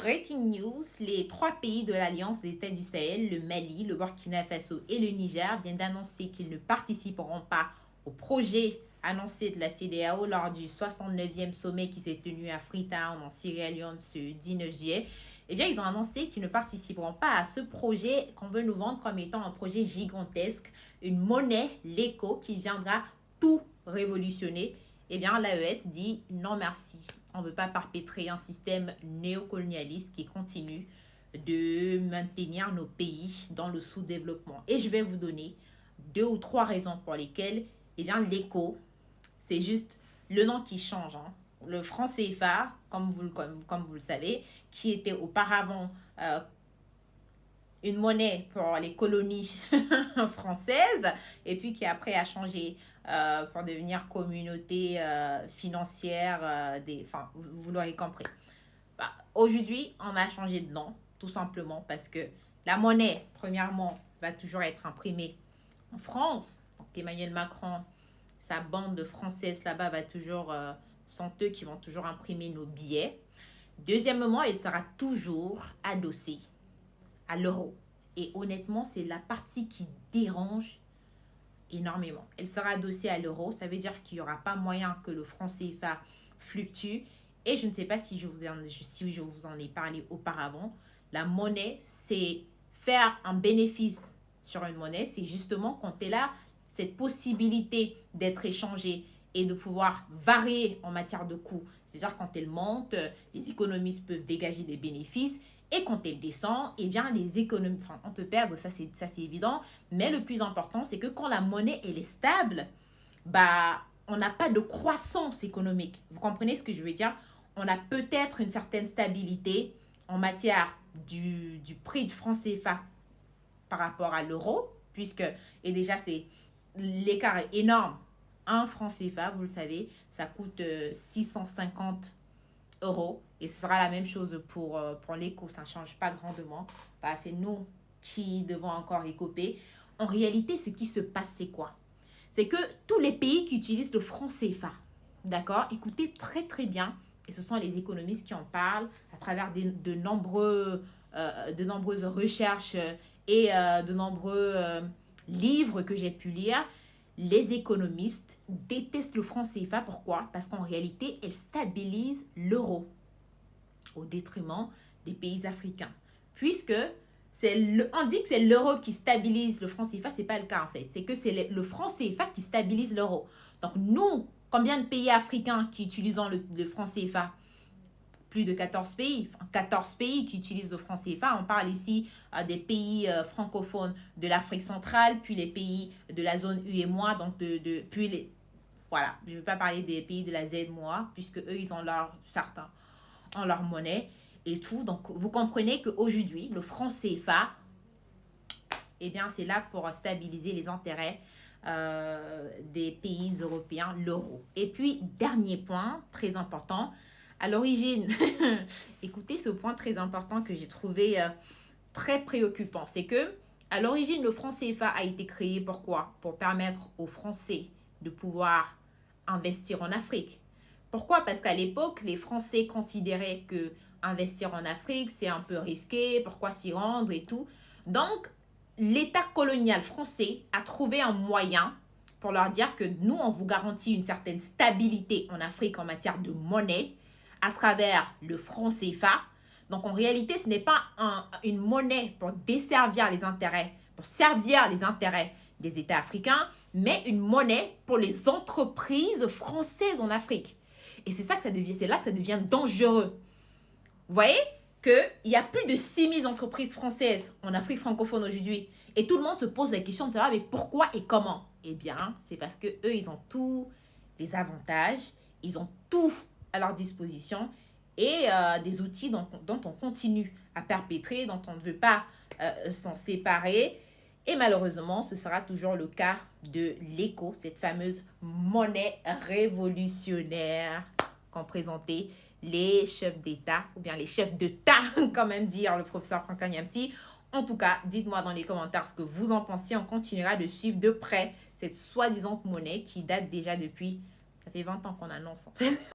breaking news, les trois pays de l'Alliance des États du Sahel, le Mali, le Burkina Faso et le Niger, viennent d'annoncer qu'ils ne participeront pas au projet annoncé de la CEDEAO lors du 69e sommet qui s'est tenu à Freetown en Sierra Leone ce 19 juillet. Eh bien, ils ont annoncé qu'ils ne participeront pas à ce projet qu'on veut nous vendre comme étant un projet gigantesque, une monnaie, l'éco, qui viendra tout révolutionner. Eh bien, l'AES dit non merci. On ne veut pas perpétrer un système néocolonialiste qui continue de maintenir nos pays dans le sous-développement. Et je vais vous donner 2 ou 3 raisons pour lesquelles, eh bien, l'éco, c'est juste le nom qui change. Le franc CFA, comme vous le savez, qui était auparavant une monnaie pour les colonies françaises et puis qui après a changé pour devenir communauté financière. Enfin, vous l'aurez compris. Aujourd'hui, on a changé de nom, tout simplement parce que la monnaie, premièrement, va toujours être imprimée en France. Donc Emmanuel Macron, sa bande de Françaises là-bas va toujours, sont eux qui vont toujours imprimer nos billets. Deuxièmement, il sera toujours adossé à l'euro. Et honnêtement, c'est la partie qui dérange énormément. Elle sera adossée à l'euro. Ça veut dire qu'il n'y aura pas moyen que le franc CFA fluctue. Et je ne sais pas si je vous en ai parlé auparavant. La monnaie, c'est faire un bénéfice sur une monnaie. C'est justement quand elle a cette possibilité d'être échangée et de pouvoir varier en matière de coût. C'est-à-dire quand elle monte, les économistes peuvent dégager des bénéfices. Et quand elle descend, eh bien, les économies, enfin, on peut perdre, ça c'est évident. Mais le plus important, c'est que quand la monnaie elle est stable, on n'a pas de croissance économique. Vous comprenez ce que je veux dire? On a peut-être une certaine stabilité en matière du prix du franc CFA par rapport à l'euro, puisque, et déjà, l'écart est énorme. Un franc CFA, vous le savez, ça coûte 650 euros. Et ce sera la même chose pour l'éco. Ça ne change pas grandement. C'est nous qui devons encore écoper. En réalité, ce qui se passe, c'est quoi? C'est que tous les pays qui utilisent le franc CFA, d'accord? Écoutez très très bien. Et ce sont les économistes qui en parlent à travers de nombreuses recherches et de nombreux livres que j'ai pu lire. Les économistes détestent le franc CFA. Pourquoi? Parce qu'en réalité, elle stabilise l'euro au détriment des pays africains. Puisque on dit que c'est l'euro qui stabilise le franc CFA, ce n'est pas le cas en fait. C'est que c'est le franc CFA qui stabilise l'euro. Donc nous, combien de pays africains qui utilisent le franc CFA? Plus de 14 pays. 14 pays qui utilisent le franc CFA. On parle ici des pays francophones de l'Afrique centrale, puis les pays de la zone UEMOA, donc voilà, je ne vais pas parler des pays de la ZMOA, puisque eux, ils ont certains ont leur monnaie et tout. Donc, vous comprenez qu'aujourd'hui, le franc CFA, eh bien, c'est là pour stabiliser les intérêts des pays européens, l'euro. Et puis, dernier point, très important, à l'origine, écoutez ce point très important que j'ai trouvé très préoccupant, c'est que à l'origine, le franc CFA a été créé pourquoi? Pour permettre aux Français de pouvoir investir en Afrique. Pourquoi? Parce qu'à l'époque, les Français considéraient que investir en Afrique, c'est un peu risqué, pourquoi s'y rendre et tout. Donc, l'État colonial français a trouvé un moyen pour leur dire que nous, on vous garantit une certaine stabilité en Afrique en matière de monnaie à travers le franc CFA. Donc, en réalité, ce n'est pas une monnaie pour desservir les intérêts, pour servir les intérêts des États africains, mais une monnaie pour les entreprises françaises en Afrique. Et c'est là que ça devient dangereux. Vous voyez qu'il y a plus de 6000 entreprises françaises en Afrique francophone aujourd'hui. Et tout le monde se pose la question de savoir mais pourquoi et comment? Eh bien, c'est parce qu'eux, ils ont tous les avantages, ils ont tout à leur disposition et des outils dont on continue à perpétrer, dont on ne veut pas s'en séparer. Et malheureusement, ce sera toujours le cas de l'éco, cette fameuse monnaie révolutionnaire qu'ont présenté les chefs d'État, ou bien les chefs d'État, quand même dire le professeur Franck Agnamsi. En tout cas, dites-moi dans les commentaires ce que vous en pensez. On continuera de suivre de près cette soi-disant monnaie qui date déjà depuis... Ça fait 20 ans qu'on annonce en fait.